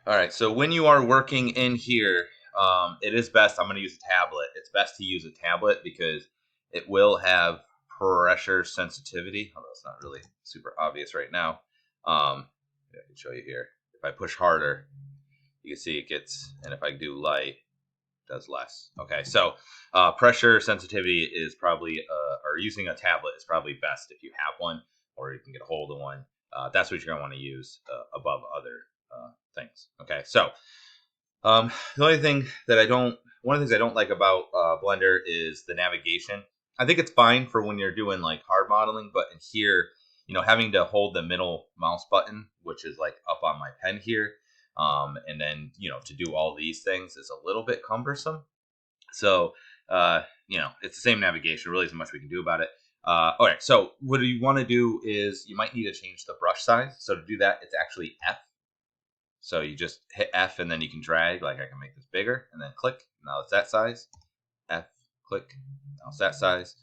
All right, so when you are working in here, it is best, I'm going to use a tablet. It's best to use a tablet because it will have pressure sensitivity, although it's not really super obvious right now. I can show you here. If I push harder, you can see it gets, and if I do light, it does less. Okay, so pressure sensitivity is probably, or using a tablet is probably best if you have one, or you can get a hold of one. That's what you're going to want to use above other things. Okay, so the only thing that one of the things I don't like about Blender is the navigation. I think it's fine for when you're doing like hard modeling, but in here, having to hold the middle mouse button, which is like up on my pen here, and then, to do all these things is a little bit cumbersome. So, it's the same navigation. Really isn't much we can do about it. All right, so what you want to do is you might need to change the brush size. So to do that, it's actually F. So you just hit F and then you can drag, like I can make this bigger and then click. Now it's that size. F, click. Now it's that size.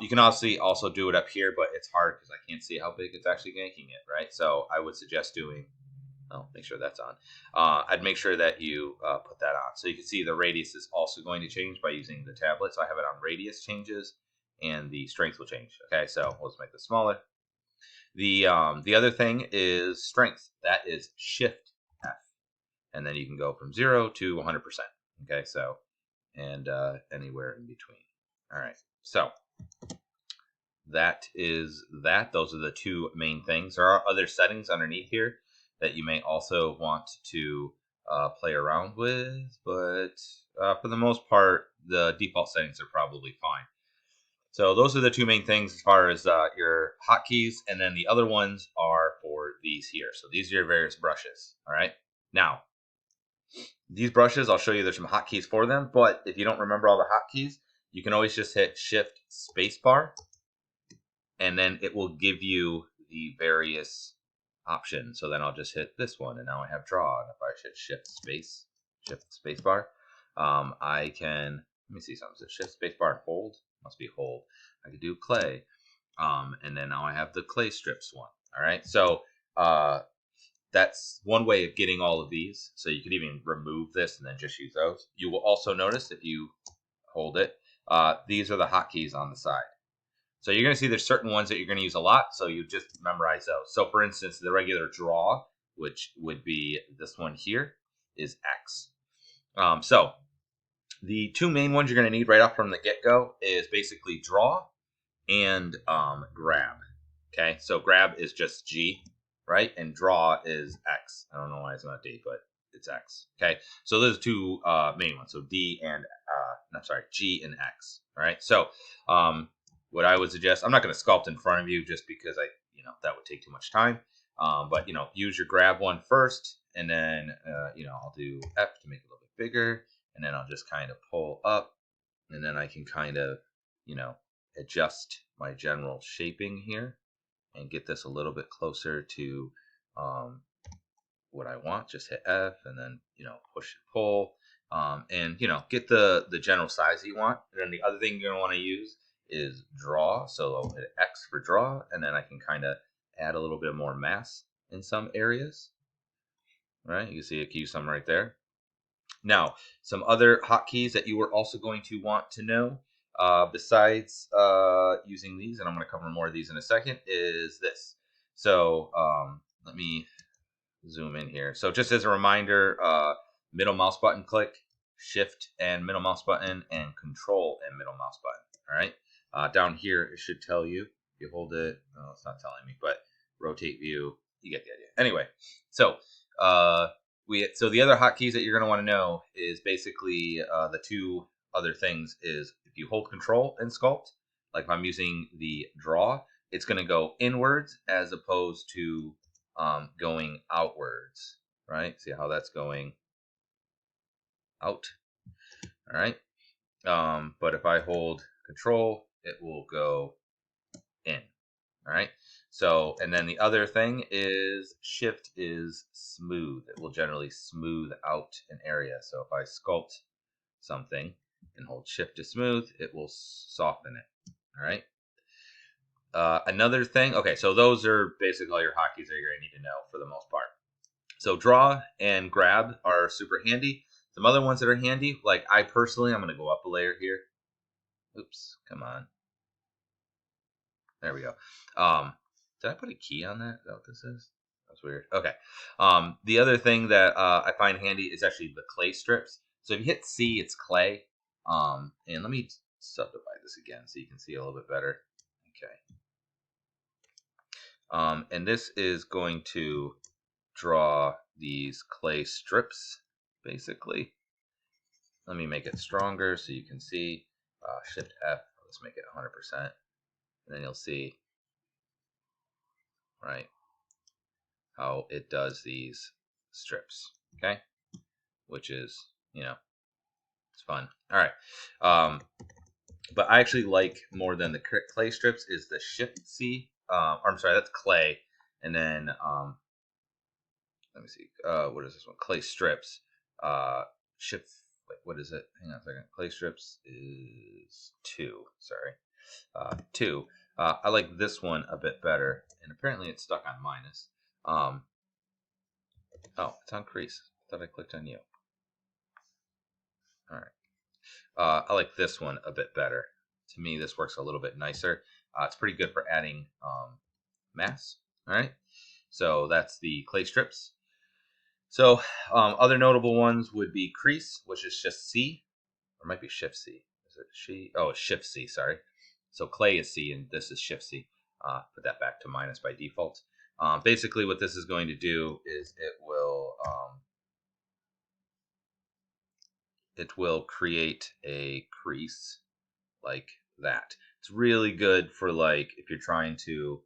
You can obviously also do it up here, but it's hard because I can't see how big it's actually making it, right? So I would suggest doing, make sure that's on. I'd make sure that you put that on. So you can see the radius is also going to change by using the tablet. So I have it on radius changes and the strength will change. Okay, so let's make this smaller. The other thing is strength. That is Shift F. And then you can go from 0 to 100%. Okay, so, and anywhere in between. All right, so that is that. Those are the two main things. There are other settings underneath here that you may also want to play around with, but for the most part, the default settings are probably fine. So those are the two main things as far as your hotkeys, and then the other ones are for these here. So these are your various brushes. All right. Now, these brushes, I'll show you there's some hotkeys for them, but if you don't remember all the hotkeys, you can always just hit Shift Spacebar, and then it will give you the various options. So then I'll just hit this one, and now I have draw. And if I hit Shift Spacebar, I can, let me see something. So Shift Spacebar and hold, must be hold. I could do clay, and then now I have the clay strips one. All right, so that's one way of getting all of these. So you could even remove this and then just use those. You will also notice if you hold it, these are the hotkeys on the side. So you're going to see there's certain ones that you're going to use a lot, so you just memorize those. So for instance, the regular draw, which would be this one here, is X. So the two main ones you're going to need right off from the get-go is basically draw and grab. Okay, so grab is just G, right? And draw is X. I don't know why it's not D, but it's X. Okay, so those are two main ones. So D and, G and X. All right, so what I would suggest, I'm not going to sculpt in front of you just because that would take too much time. But use your grab one first, and then I'll do F to make it a little bit bigger, and then I'll just kind of pull up, and then I can kind of adjust my general shaping here and get this a little bit closer to what I want. Just hit F and then push and pull, and get the general size that you want. And then the other thing you're going to want to use is draw. So I'll hit X for draw, and then I can kind of add a little bit more mass in some areas. All right, you can see I can use some right there. Now, some other hotkeys that you are also going to want to know, besides using these, and I'm going to cover more of these in a second, is this. So let me zoom in here. So just as a reminder, middle mouse button click, Shift and middle mouse button, and Control and middle mouse button. All right. Down here, it should tell you. If you hold it, no, it's not telling me, but rotate view, you get the idea. Anyway, so so the other hotkeys that you're going to want to know is basically the two other things is if you hold Control and sculpt, like if I'm using the draw, it's going to go inwards as opposed to going outwards, right? See how that's going out. All right. But if I hold Control, it will go in. All right. So, and then the other thing is Shift is smooth. It will generally smooth out an area. So if I sculpt something and hold Shift to smooth, it will soften it. All right. Another thing. Okay, so those are basically all your hotkeys that you're going to need to know for the most part. So draw and grab are super handy. Some other ones that are handy, like I personally, I'm going to go up a layer here. Oops, come on. There we go. Did I put a key on that? Is that what this is? That's weird. Okay. The other thing that I find handy is actually the clay strips. So if you hit C, it's clay. And let me subdivide this again so you can see a little bit better. Okay. And this is going to draw these clay strips, basically. Let me make it stronger so you can see. Shift F, let's make it 100%. And then you'll see, right, how it does these strips, okay? Which is, you know, it's fun. All right. But I actually like more than the clay strips is the Shift C. I'm sorry, that's clay. And then, let me see, what is this one? Clay strips. Shift, wait, what is it? Hang on a second. Clay strips is 2, sorry. 2. I like this one a bit better, and apparently it's stuck on minus. Oh, it's on Crease. I thought I clicked on you. All right. I like this one a bit better. To me, this works a little bit nicer. It's pretty good for adding mass. All right. So that's the clay strips. So other notable ones would be Crease, which is just C. Or it might be Shift C. Is it she? Oh, it's Shift C, sorry. So clay is C and this is Shift C. Put that back to minus by default. Basically what this is going to do is it will create a crease like that. It's really good for like if you're trying to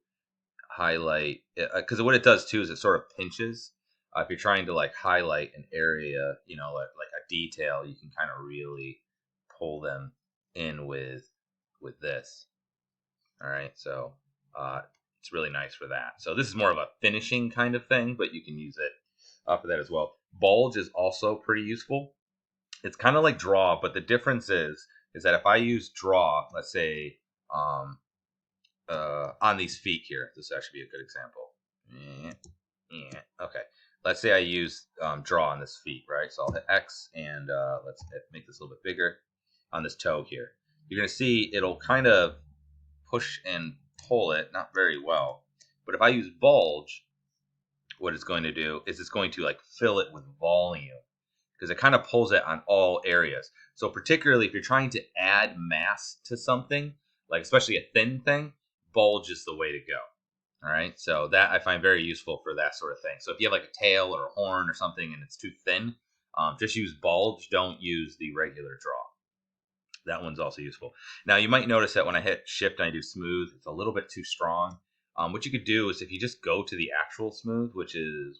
highlight, because what it does too is it sort of pinches. If you're trying to like highlight an area, you know, like a detail, you can kind of really pull them in with this. All right, so it's really nice for that. So this is more of a finishing kind of thing, but you can use it for that as well. Bulge is also pretty useful. It's kind of like draw, but the difference is that if I use draw, let's say on these feet here, this would actually be a good example. Okay, let's say I use draw on this feet, right? So I'll hit X and let's make this a little bit bigger on this toe here. You're gonna see it'll kind of push and pull it, not very well. But if I use bulge, what it's going to do is it's going to like fill it with volume because it kind of pulls it on all areas. So particularly if you're trying to add mass to something, like especially a thin thing, bulge is the way to go. All right, so that I find very useful for that sort of thing. So if you have like a tail or a horn or something and it's too thin, just use bulge. Don't use the regular draw. That one's also useful. Now you might notice that when I hit shift and I do smooth, it's a little bit too strong. What you could do is if you just go to the actual smooth, which one is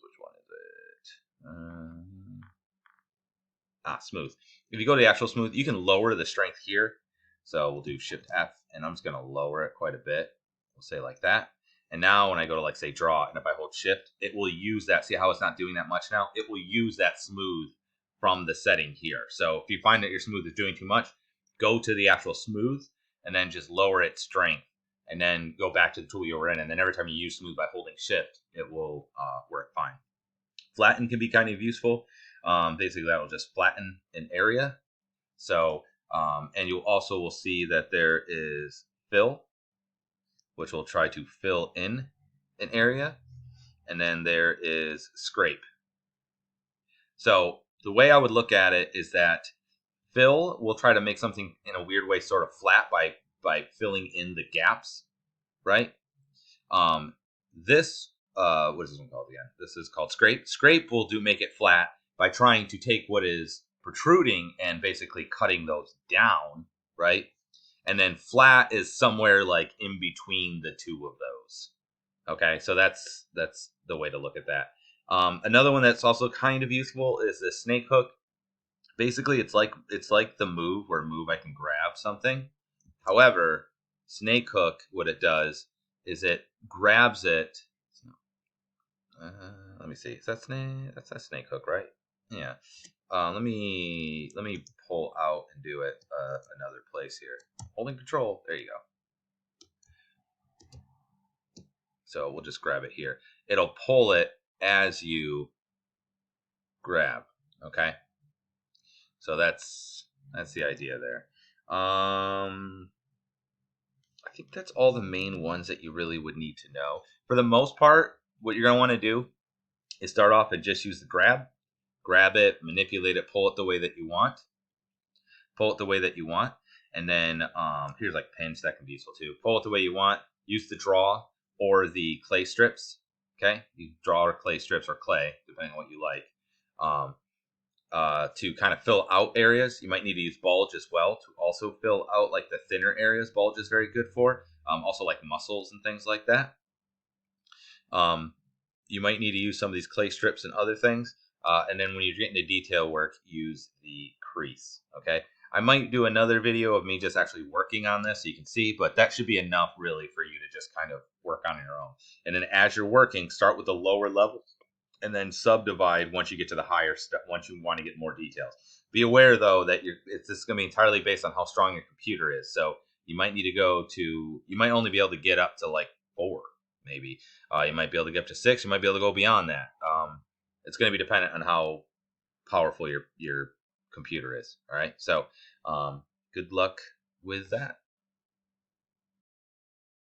it? Smooth. If you go to the actual smooth, you can lower the strength here. So we'll do shift F and I'm just going to lower it quite a bit. We'll say like that. And now when I go to like say draw and if I hold shift, it will use that. See how it's not doing that much now? It will use that smooth from the setting here. So if you find that your smooth is doing too much, go to the actual smooth and then just lower its strength and then go back to the tool you were in. And then every time you use smooth by holding shift, it will work fine. Flatten can be kind of useful. Basically that will just flatten an area. So, and you also will see that there is fill, which will try to fill in an area. And then there is scrape. So the way I would look at it is that fill will try to make something in a weird way sort of flat by filling in the gaps, right? This what is this one called again? This is called scrape. Scrape will make it flat by trying to take what is protruding and basically cutting those down, right? And then flat is somewhere like in between the two of those. Okay, so that's the way to look at that. Another one that's also kind of useful is the snake hook. Basically, it's like the move where move I can grab something. However, snake hook, what it does is it grabs it. Let me see. Is that snake? That's a snake hook, right? Yeah. Let me pull out and do it another place here. Holding control. There you go. So we'll just grab it here. It'll pull it as you grab. Okay, so that's the idea there. I think that's all the main ones that you really would need to know. For the most part, what you're going to want to do is start off and just use the grab it, manipulate it, pull it the way that you want, and then here's like pins that can be useful too. Pull it the way you want. Use the draw or the clay strips. Okay, you draw or clay strips or clay, depending on what you like. To kind of fill out areas. You might need to use Bulge as well to also fill out like the thinner areas. Bulge is very good for. Also like muscles and things like that. You might need to use some of these clay strips and other things. And then when you're getting into detail work, use the crease. Okay. I might do another video of me just actually working on this so you can see, but that should be enough really for you to just kind of work on your own. And then as you're working, start with the lower levels and then subdivide once you get to the higher stuff, once you want to get more details. Be aware though that this is going to be entirely based on how strong your computer is. So you might need to you might only be able to get up to like 4, maybe. You might be able to get up to 6. You might be able to go beyond that. It's going to be dependent on how powerful your computer is. All right. So good luck with that.